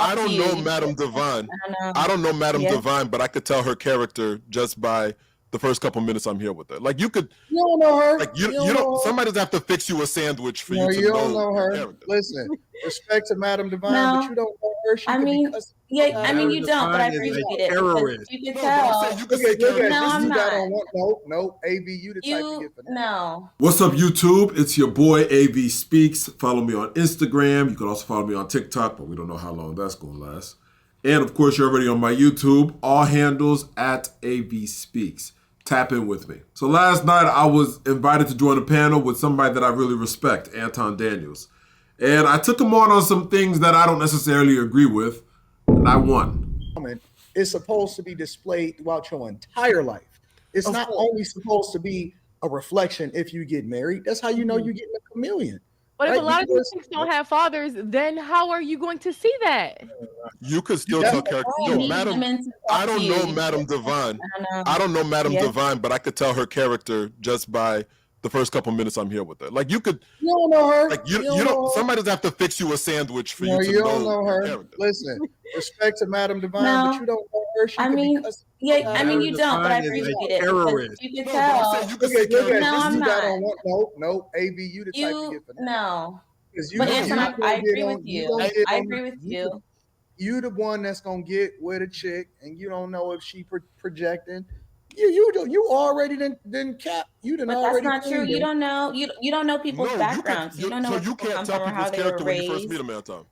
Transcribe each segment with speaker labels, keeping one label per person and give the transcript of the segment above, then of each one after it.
Speaker 1: I
Speaker 2: to
Speaker 1: don't
Speaker 2: you.
Speaker 1: know
Speaker 2: You
Speaker 1: Madame
Speaker 2: should.
Speaker 1: Divine.
Speaker 2: I don't
Speaker 1: I
Speaker 2: know.
Speaker 1: don't know Madame
Speaker 2: Yeah.
Speaker 1: Divine, but I could tell her character just by the first couple minutes I'm here with her. Like you could,
Speaker 3: You don't know her.
Speaker 1: like you
Speaker 3: don't
Speaker 1: don't.
Speaker 3: know her.
Speaker 1: Somebody doesn't have to fix you a sandwich for
Speaker 3: No,
Speaker 1: you to
Speaker 3: you don't know
Speaker 1: her
Speaker 3: her.
Speaker 1: character.
Speaker 3: Listen, respect to Madame Divine,
Speaker 2: No.
Speaker 3: but you don't know her. She
Speaker 2: I
Speaker 3: could
Speaker 2: mean,
Speaker 3: be cussing.
Speaker 2: yeah, I mean you don't, but I
Speaker 4: Divine is a
Speaker 2: appreciate it because
Speaker 4: terrorist.
Speaker 2: you can
Speaker 1: No, but I'm
Speaker 2: tell.
Speaker 1: saying you can
Speaker 3: Look
Speaker 1: say
Speaker 3: at, look
Speaker 1: character.
Speaker 3: at
Speaker 2: No, I'm
Speaker 3: you got
Speaker 2: not.
Speaker 3: on one. No, AV, you the type to
Speaker 2: You
Speaker 3: get for that.
Speaker 2: no.
Speaker 5: What's up, YouTube? It's your boy AV Speaks. Follow me on Instagram. You can also follow me on TikTok, but we don't know how long that's going to last. And of course, you're already on my YouTube. All handles at AV Speaks. Tap in with me. So last night, I was invited to join a panel with somebody that I really respect, Anton Daniels. And I took him on some things that I don't necessarily agree with, and I won.
Speaker 3: It's supposed to be displayed throughout your entire life. It's
Speaker 1: Of
Speaker 3: not
Speaker 1: course.
Speaker 3: only supposed to be a reflection if you get married. That's how you know you're getting a chameleon.
Speaker 6: But if
Speaker 3: Right,
Speaker 6: a lot of these
Speaker 3: because-
Speaker 6: things don't have fathers, then how are you going to see that?
Speaker 1: You could still
Speaker 3: That's
Speaker 1: tell character.
Speaker 2: You
Speaker 1: Yo,
Speaker 2: need
Speaker 1: Madam,
Speaker 2: women to talk
Speaker 1: I don't
Speaker 2: to you.
Speaker 1: know
Speaker 2: You
Speaker 1: Madame
Speaker 2: should.
Speaker 1: Divine.
Speaker 2: I
Speaker 1: I don't know Madame
Speaker 2: Yeah.
Speaker 1: Divine, but I could tell her character just by the first couple minutes I'm here with her. Like you could,
Speaker 3: You don't know her.
Speaker 1: like you
Speaker 3: know
Speaker 1: don't.
Speaker 3: her.
Speaker 1: Somebody doesn't have to fix you a sandwich for
Speaker 3: No,
Speaker 1: you to
Speaker 3: you don't know
Speaker 1: her
Speaker 3: her.
Speaker 1: character.
Speaker 3: Listen, respect to Madame Divine,
Speaker 2: No.
Speaker 3: but you don't know her. She
Speaker 2: I
Speaker 3: could be
Speaker 2: mean,
Speaker 3: cussing.
Speaker 2: yeah, I mean you don't, but I
Speaker 4: Divine is a
Speaker 2: appreciate it because
Speaker 4: terrorist.
Speaker 2: you can
Speaker 1: No, but I'm
Speaker 2: tell.
Speaker 1: saying you can
Speaker 3: Look
Speaker 1: say
Speaker 3: at, look
Speaker 1: character.
Speaker 3: at
Speaker 2: No,
Speaker 3: this.
Speaker 2: I'm
Speaker 3: You got
Speaker 2: not.
Speaker 3: on one. No, AV, you the type to
Speaker 2: You
Speaker 3: get for that.
Speaker 2: no.
Speaker 3: Because you,
Speaker 2: But
Speaker 3: you
Speaker 2: Anton,
Speaker 3: gonna
Speaker 2: I
Speaker 3: get
Speaker 2: agree
Speaker 3: on-
Speaker 2: with
Speaker 3: you
Speaker 2: you.
Speaker 3: gonna get
Speaker 2: I
Speaker 3: on-
Speaker 2: agree with you.
Speaker 3: You the one that's gonna get with a chick, and you don't know if she projecting. You already didn't cap. You didn't
Speaker 2: But
Speaker 3: already.
Speaker 2: that's not true.
Speaker 3: cleaned
Speaker 2: You
Speaker 3: it.
Speaker 2: don't know. You don't know people's
Speaker 1: No,
Speaker 2: backgrounds. You don't know
Speaker 1: so
Speaker 2: where
Speaker 1: you
Speaker 2: people
Speaker 1: can't
Speaker 2: come
Speaker 1: tell
Speaker 2: from or how
Speaker 1: people's
Speaker 2: they were
Speaker 1: character when you first
Speaker 2: raised.
Speaker 1: meet them, Anton.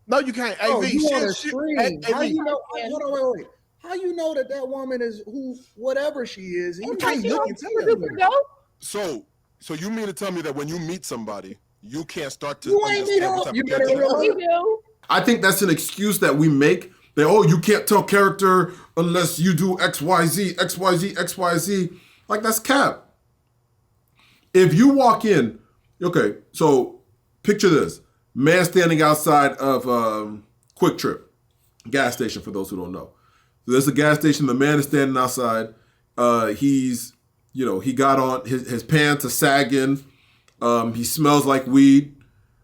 Speaker 4: No, you can't.
Speaker 3: Oh,
Speaker 4: AV,
Speaker 3: you on a
Speaker 4: she,
Speaker 3: screen?
Speaker 4: AV,
Speaker 3: How you know?
Speaker 2: Yeah.
Speaker 3: Hold on, wait. How you know that woman is who, whatever she is? You
Speaker 6: It's like
Speaker 3: can't
Speaker 6: you
Speaker 3: look
Speaker 6: don't
Speaker 3: and
Speaker 6: see
Speaker 3: tell
Speaker 6: where
Speaker 3: her.
Speaker 6: people go.
Speaker 1: So you mean to tell me that when you meet somebody, you can't start to
Speaker 3: You ain't meet
Speaker 1: understand
Speaker 3: her.
Speaker 1: what type
Speaker 3: You
Speaker 1: of
Speaker 3: better
Speaker 1: character
Speaker 3: realize-
Speaker 1: they
Speaker 6: You
Speaker 1: are?
Speaker 6: do.
Speaker 5: I think that's an excuse that we make. That, oh, you can't tell character unless you do X, Y, Z, X, Y, Z, X, Y, Z. Like, that's cap. If you walk in, okay, so picture this. Man standing outside of Quick Trip, gas station for those who don't know. So there's a gas station, the man is standing outside. He's, he got on, his pants are sagging. He smells like weed,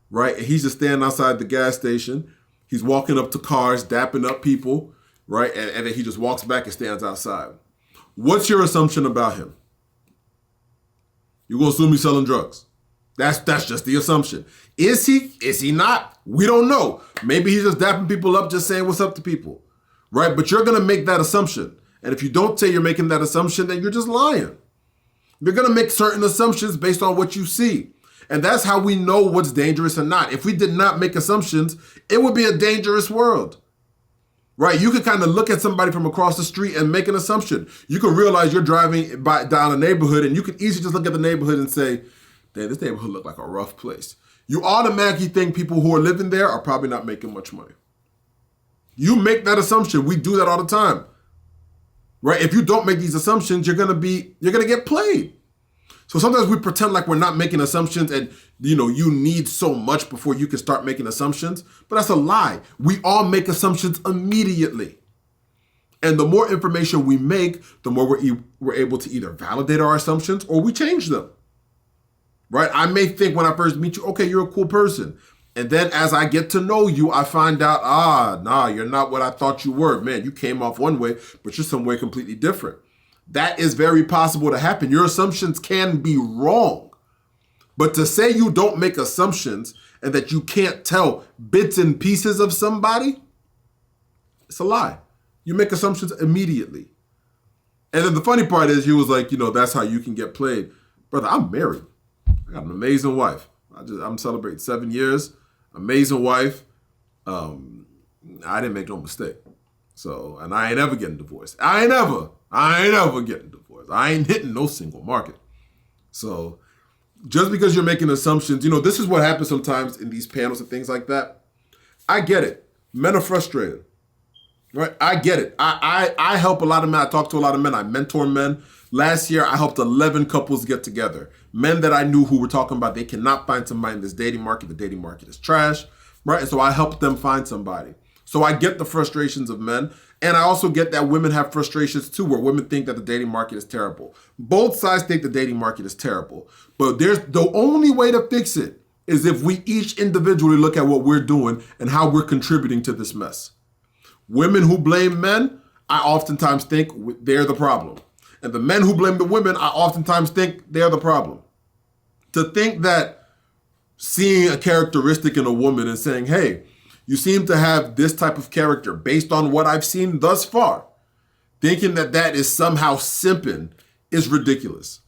Speaker 5: right? And he's just standing outside the gas station. He's walking up to cars, dapping up people, right? And then he just walks back and stands outside. What's your assumption about him? You're going to assume he's selling drugs. That's just the assumption. Is he? Is he not? We don't know. Maybe he's just dapping people up, just saying what's up to people, right? But you're going to make that assumption. And if you don't say you're making that assumption, then you're just lying. You're going to make certain assumptions based on what you see. And that's how we know what's dangerous and not. If we did not make assumptions, it would be a dangerous world, right? You could kind of look at somebody from across the street and make an assumption. You can realize you're driving down a neighborhood and you can easily just look at the neighborhood and say, damn, this neighborhood look like a rough place. You automatically think people who are living there are probably not making much money. You make that assumption. We do that all the time, right? If you don't make these assumptions, you're gonna get played. So sometimes we pretend like we're not making assumptions and, you need so much before you can start making assumptions. But that's a lie. We all make assumptions immediately. And the more information we make, the more we're able to either validate our assumptions or we change them. Right? I may think when I first meet you, okay, you're a cool person. And then as I get to know you, I find out, nah, you're not what I thought you were. Man, you came off one way, but you're some way completely different. That is very possible to happen. Your assumptions can be wrong. But to say you don't make assumptions and that you can't tell bits and pieces of somebody, it's a lie. You make assumptions immediately. And then the funny part is he was like, that's how you can get played. Brother, I'm married. I got an amazing wife. I'm celebrating 7 years. Amazing wife. I didn't make no mistake. So, and I ain't ever getting divorced. I ain't ever getting divorced. I ain't hitting no single market. So just because you're making assumptions, this is what happens sometimes in these panels and things like that. I get it. Men are frustrated, right? I get it. I help a lot of men. I talk to a lot of men. I mentor men. Last year, I helped 11 couples get together. Men that I knew who were talking about they cannot find somebody in this dating market. The dating market is trash, right? And so I helped them find somebody. So I get the frustrations of men. And I also get that women have frustrations too, where women think that the dating market is terrible. Both sides think the dating market is terrible. But there's the only way to fix it is if we each individually look at what we're doing and how we're contributing to this mess. Women who blame men, I oftentimes think they're the problem. And the men who blame the women, I oftentimes think they're the problem. To think that seeing a characteristic in a woman and saying, hey, you seem to have this type of character based on what I've seen thus far, thinking that that is somehow simping is ridiculous.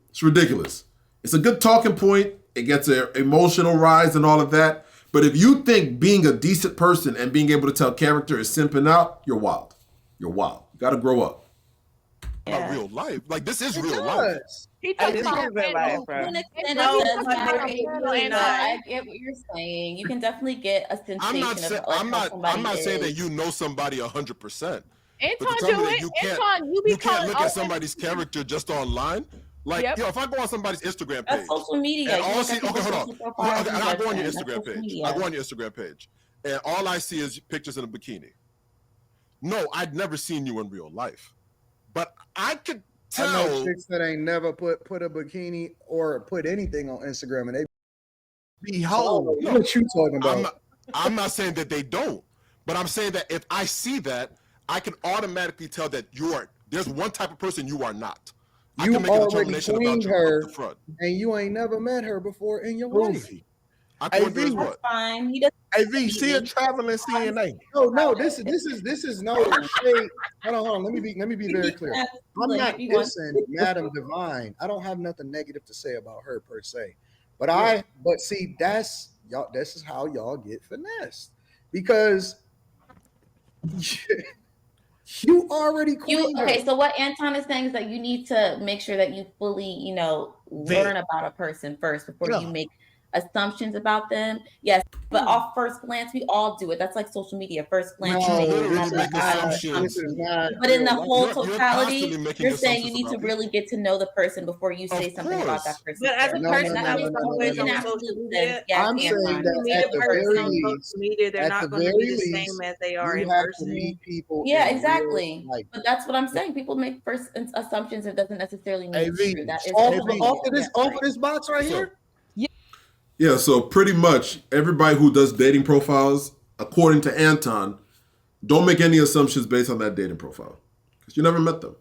Speaker 5: It's ridiculous. It's a good talking point. It gets an emotional rise and all of that. But if you think being a decent person and being able to tell character is simping out, you're wild. You're wild. You got to grow up.
Speaker 1: About real life. Like, this is
Speaker 3: It
Speaker 1: real life.
Speaker 3: does.
Speaker 6: He
Speaker 4: Hey,
Speaker 6: talking
Speaker 4: this
Speaker 6: about
Speaker 4: is real life, bro.
Speaker 2: To an extent,
Speaker 4: No,
Speaker 2: it does
Speaker 4: but
Speaker 2: matter.
Speaker 4: they're really
Speaker 2: You know,
Speaker 4: not.
Speaker 2: I get what you're saying. You can definitely get a sensation
Speaker 1: I'm not
Speaker 2: of
Speaker 1: saying
Speaker 2: like,
Speaker 1: I'm
Speaker 2: how
Speaker 1: not
Speaker 2: somebody
Speaker 1: I'm not saying that
Speaker 2: is.
Speaker 1: you know somebody 100%. But
Speaker 6: Anton
Speaker 1: to tell me
Speaker 6: do
Speaker 1: that
Speaker 6: it.
Speaker 1: you can't
Speaker 6: Anton, you be
Speaker 1: you can't
Speaker 6: calling
Speaker 1: look
Speaker 6: all
Speaker 1: at somebody's character just online. Like,
Speaker 6: Yep.
Speaker 1: if I go on somebody's Instagram
Speaker 2: That's
Speaker 1: page,
Speaker 2: social media.
Speaker 1: and
Speaker 2: You
Speaker 1: all
Speaker 2: look
Speaker 1: see,
Speaker 2: at
Speaker 1: okay,
Speaker 2: people's
Speaker 1: hold on.
Speaker 2: social profiles
Speaker 1: Okay,
Speaker 2: and
Speaker 1: I go on your
Speaker 2: judge them.
Speaker 1: Instagram
Speaker 2: That's social
Speaker 1: page.
Speaker 2: media.
Speaker 1: I go on your Instagram page, and all I see is pictures in a bikini. No, I'd never seen you in real life, but I could
Speaker 3: I know
Speaker 1: tell.
Speaker 3: chicks that ain't never put a bikini or put anything on Instagram, and they
Speaker 4: Behold.
Speaker 3: know what you talking about.
Speaker 1: I'm not saying that they don't, but I'm saying that if I see that, I can automatically tell that there's one type of person you are not. I
Speaker 3: You
Speaker 1: can make a
Speaker 3: already
Speaker 1: determination about
Speaker 3: queened
Speaker 1: you
Speaker 3: her,
Speaker 1: up the front.
Speaker 3: and you ain't never met her before in your
Speaker 4: Prove
Speaker 3: life.
Speaker 4: it.
Speaker 1: I
Speaker 4: Hey,
Speaker 1: can do is
Speaker 4: V.
Speaker 1: what?
Speaker 2: That's fine. He doesn't.
Speaker 4: Hey, V, see a traveling CNA.
Speaker 3: No, this is no shade. Hold on. Let me be very clear. I'm not dissing Madam Divine. I don't have nothing negative to say about her per se. But see, that's y'all. This is how y'all get finessed because you already queened her.
Speaker 2: Okay, so what Anton is saying is that you need to make sure that you fully, learn about a person first before you make assumptions about them. Yes, but off first glance, we all do it. That's like social media. First glance,
Speaker 3: No,
Speaker 2: you
Speaker 1: literally
Speaker 2: have
Speaker 1: make assumptions.
Speaker 3: This is not
Speaker 2: but in the
Speaker 3: real life.
Speaker 2: whole
Speaker 1: You're
Speaker 2: totality,
Speaker 1: constantly making
Speaker 2: you're saying you
Speaker 1: assumptions
Speaker 2: need to
Speaker 1: about
Speaker 2: really get to know the person before you say
Speaker 1: Of
Speaker 2: something about that
Speaker 1: course.
Speaker 2: person.
Speaker 7: But as a
Speaker 2: first.
Speaker 3: No,
Speaker 7: person
Speaker 3: no,
Speaker 7: that
Speaker 3: no,
Speaker 7: is
Speaker 3: no, no,
Speaker 7: always
Speaker 3: no,
Speaker 7: on
Speaker 3: no.
Speaker 7: social
Speaker 2: Absolutely.
Speaker 7: media,
Speaker 2: Yes,
Speaker 3: I'm saying
Speaker 2: Anton.
Speaker 3: that
Speaker 7: me
Speaker 3: at
Speaker 7: in
Speaker 3: the
Speaker 7: person
Speaker 3: very
Speaker 7: on
Speaker 3: least,
Speaker 7: social media, they're
Speaker 3: at
Speaker 7: not
Speaker 3: the
Speaker 7: going to
Speaker 3: very
Speaker 7: be the
Speaker 3: least,
Speaker 7: same as they are
Speaker 3: you
Speaker 7: in
Speaker 3: have to
Speaker 7: person.
Speaker 3: meet people.
Speaker 2: Yeah,
Speaker 3: in
Speaker 2: exactly.
Speaker 3: real life.
Speaker 2: But that's what I'm saying. People make first assumptions. It doesn't necessarily mean it's
Speaker 4: AV.
Speaker 2: true. That is
Speaker 3: Off
Speaker 2: social media.
Speaker 3: off of this box right here.
Speaker 5: Yeah, so pretty much everybody who does dating profiles, according to Anton, don't make any assumptions based on that dating profile because you never met them,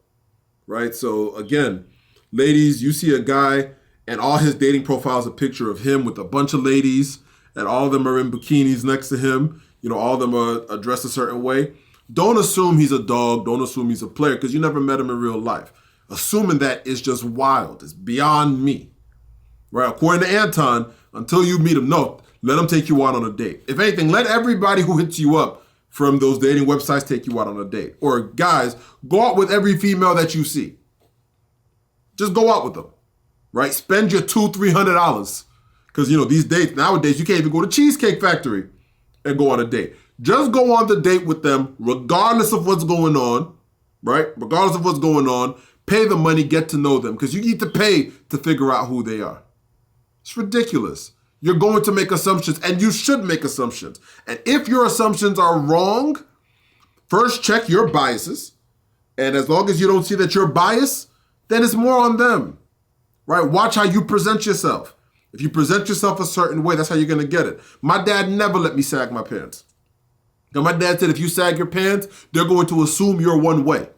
Speaker 5: right? So again, ladies, you see a guy and all his dating profile is a picture of him with a bunch of ladies and all of them are in bikinis next to him. All of them are dressed a certain way. Don't assume he's a dog. Don't assume he's a player because you never met him in real life. Assuming that is just wild. It's beyond me. Right? According to Anton, until you meet him, no, let him take you out on a date. If anything, let everybody who hits you up from those dating websites take you out on a date. Or guys, go out with every female that you see. Just go out with them. Right? Spend your $200-$300. Because these dates nowadays, you can't even go to Cheesecake Factory and go on a date. Just go on the date with them, regardless of what's going on, right? Regardless of what's going on, pay the money, get to know them, because you need to pay to figure out who they are. It's ridiculous. You're going to make assumptions, and you should make assumptions. And if your assumptions are wrong, first check your biases. And as long as you don't see that you're biased, then it's more on them, right? Watch how you present yourself. If you present yourself a certain way, that's how you're going to get it. My dad never let me sag my pants. Now, my dad said if you sag your pants, they're going to assume you're one way.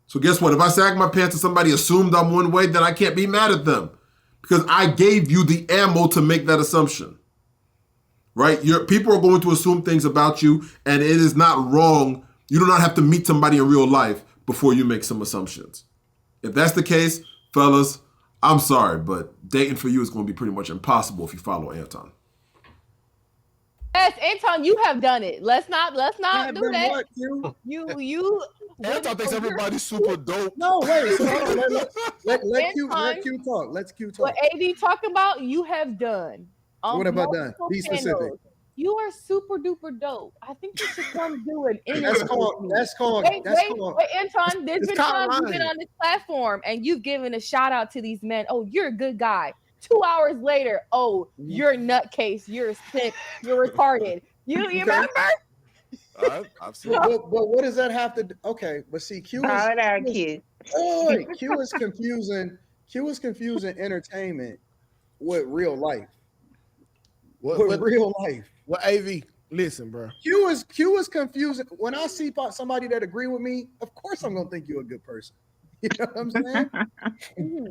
Speaker 5: So guess what? If I sag my pants and somebody assumed I'm one way, then I can't be mad at them because I gave you the ammo to make that assumption, right? People are going to assume things about you, and it is not wrong. You do not have to meet somebody in real life before you make some assumptions. If that's the case, fellas, I'm sorry, but dating for you is going to be pretty much impossible if you follow Anton.
Speaker 6: Yes, Anton, you have done it. Let's not do that.
Speaker 3: What, Q?
Speaker 6: You.
Speaker 1: Anton thinks everybody's super dope.
Speaker 3: No, wait. So hold on, let Q
Speaker 6: Anton,
Speaker 3: Q talk. Let's Q talk.
Speaker 6: What AD talking about, you have done. On
Speaker 3: What have I done?
Speaker 6: multiple
Speaker 3: Be specific.
Speaker 6: channels. You are super duper dope. I think you should come do an interview.
Speaker 3: That's called.
Speaker 6: Wait, Anton. There's
Speaker 4: It's
Speaker 6: been times
Speaker 4: called
Speaker 6: you've been
Speaker 4: lying.
Speaker 6: on this platform and you've given a shout out to these men. Oh, you're a good guy. 2 hours later, oh, you're a nutcase. You're a sick. You're retarded. You remember?
Speaker 1: I've seen it.
Speaker 3: But what does that have to do? Okay, but see, Q is confusing. Q is confusing entertainment with real life. With real life.
Speaker 4: What AV? Listen, bro.
Speaker 3: Q is confusing. When I see somebody that agree with me, of course I'm gonna think you're a good person. You know what I'm saying?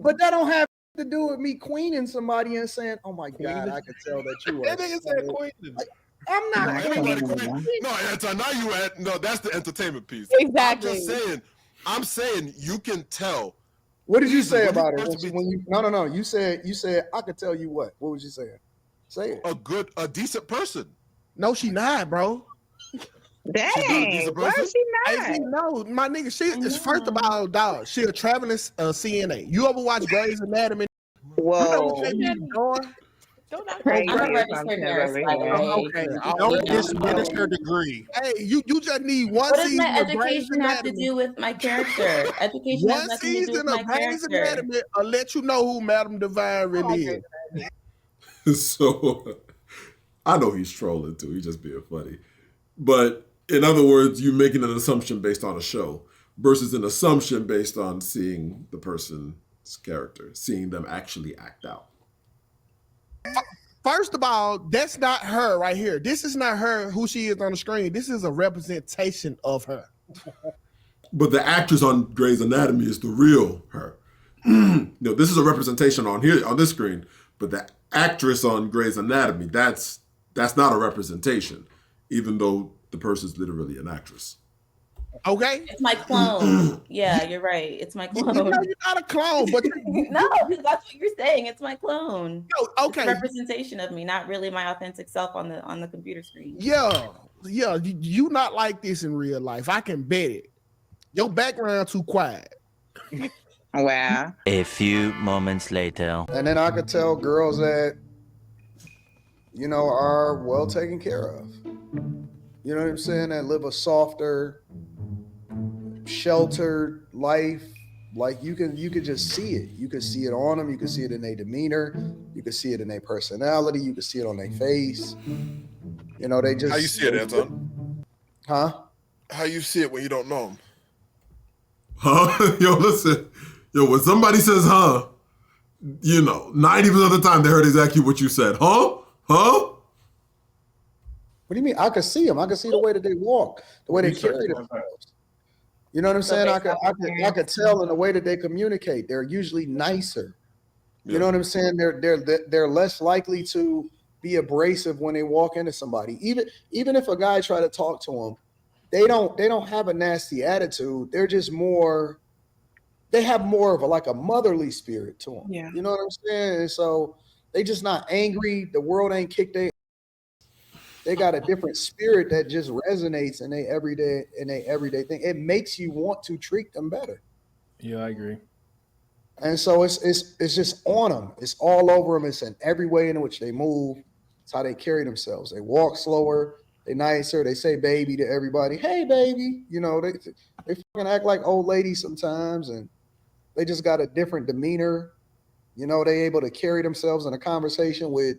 Speaker 3: But that don't have to do with me queening somebody and saying, "Oh my God, I could tell that you are."
Speaker 4: That nigga said queen.
Speaker 3: Like, I'm not
Speaker 1: No,
Speaker 3: queening.
Speaker 1: anybody no, Anton, now you at no, that's the entertainment piece.
Speaker 6: Exactly.
Speaker 1: I'm saying you can tell.
Speaker 3: What did you
Speaker 1: easily
Speaker 3: say
Speaker 1: when
Speaker 3: about it?
Speaker 1: first be-
Speaker 3: When you no. You said I could tell you what. What was you saying? Say it.
Speaker 1: a decent person.
Speaker 4: No, she not, bro.
Speaker 7: Dang, why is she
Speaker 4: Hey,
Speaker 7: not?
Speaker 4: no, my nigga, she is first of all, dog. She a traveling CNA. You ever watch Grey's Anatomy?
Speaker 7: Whoa.
Speaker 4: You know what they be doing?
Speaker 7: Crazy
Speaker 2: I'm a registered
Speaker 7: assumptions
Speaker 2: nurse,
Speaker 7: over
Speaker 2: by the
Speaker 7: here.
Speaker 2: way.
Speaker 4: Okay,
Speaker 3: Don't dismiss her degree.
Speaker 4: Hey, you just need one
Speaker 2: What does
Speaker 4: season
Speaker 2: my
Speaker 4: of Grey's
Speaker 2: education have to
Speaker 4: Anatomy.
Speaker 2: do with my character? Education has
Speaker 4: One
Speaker 2: nothing to do with
Speaker 4: season
Speaker 2: my
Speaker 4: of Grey's
Speaker 2: character.
Speaker 4: Anatomy will let you know who Madame Divine really is.
Speaker 5: So I know he's trolling too. He's just being funny. But in other words, you making an assumption based on a show versus an assumption based on seeing the person's character, seeing them actually act out.
Speaker 4: First of all, that's not her right here. This is not her who she is on the screen. This is a representation of her.
Speaker 5: But the actress on Grey's Anatomy is the real her. No, this is a representation on here on this screen, but the actress on Grey's Anatomy, that's not a representation, even though the person's literally an actress.
Speaker 4: Okay?
Speaker 2: It's my clone. Yeah, you're right. It's my
Speaker 4: You
Speaker 2: clone.
Speaker 4: know you're not a clone, but
Speaker 2: No, because that's what you're saying. It's my clone.
Speaker 4: no, okay.
Speaker 2: It's a representation of me, not really my authentic self on the computer screen.
Speaker 4: Yeah, you not like this in real life. I can bet it. Your background too quiet.
Speaker 7: Wow.
Speaker 8: A few moments later.
Speaker 3: And then I could tell girls that, you know, are well taken care of. You know what I'm saying? That live a softer, sheltered life. Like you can just see it. You can see it on them. You can see it in their demeanor. You can see it in their personality. You can see it on their face. You know, they just.
Speaker 1: How you see it, Anton?
Speaker 3: Huh?
Speaker 1: How you see it when you don't know them?
Speaker 5: Huh? Yo, listen. Yo, when somebody says huh, you know, 90% of the time they heard exactly what you said. Huh? Huh?
Speaker 3: What do you mean? I could see them. I could see the way that they walk, the way they carry themselves. You know what I'm saying? I could tell in the way that they communicate. They're usually nicer. You know what I'm saying? They're less likely to be abrasive when they walk into somebody. Even if a guy try to talk to them, they don't have a nasty attitude. They're just more. They have more of a motherly spirit to them.
Speaker 7: Yeah.
Speaker 3: You know what I'm saying? And so they just not angry. The world ain't kicked their. They got a different spirit that just resonates in their everyday thing. It makes you want to treat them better.
Speaker 9: Yeah, I agree.
Speaker 3: And so it's just on them. It's all over them. It's in every way in which they move. It's how they carry themselves. They walk slower. They nicer. They say baby to everybody. Hey, baby. You know, they fucking act like old ladies sometimes, and they just got a different demeanor. You know, they able to carry themselves in a conversation with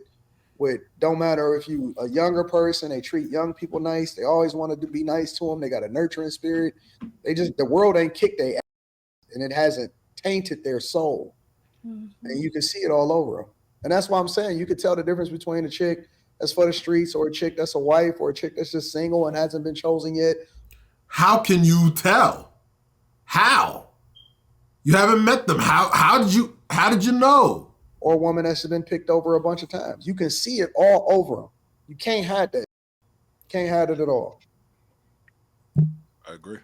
Speaker 3: don't matter if you a younger person, they treat young people nice. They always want to be nice to them. They got a nurturing spirit. The world ain't kicked their ass, and it hasn't tainted their soul. And you can see it all over them. And that's why I'm saying you could tell the difference between a chick that's for the streets or a chick that's a wife or a chick that's just single and hasn't been chosen yet.
Speaker 5: How can you tell? How? You haven't met them. How did you know?
Speaker 3: Or a woman that's been picked over a bunch of times. You can see it all over them. You can't hide that. Can't hide it at all.
Speaker 1: I agree.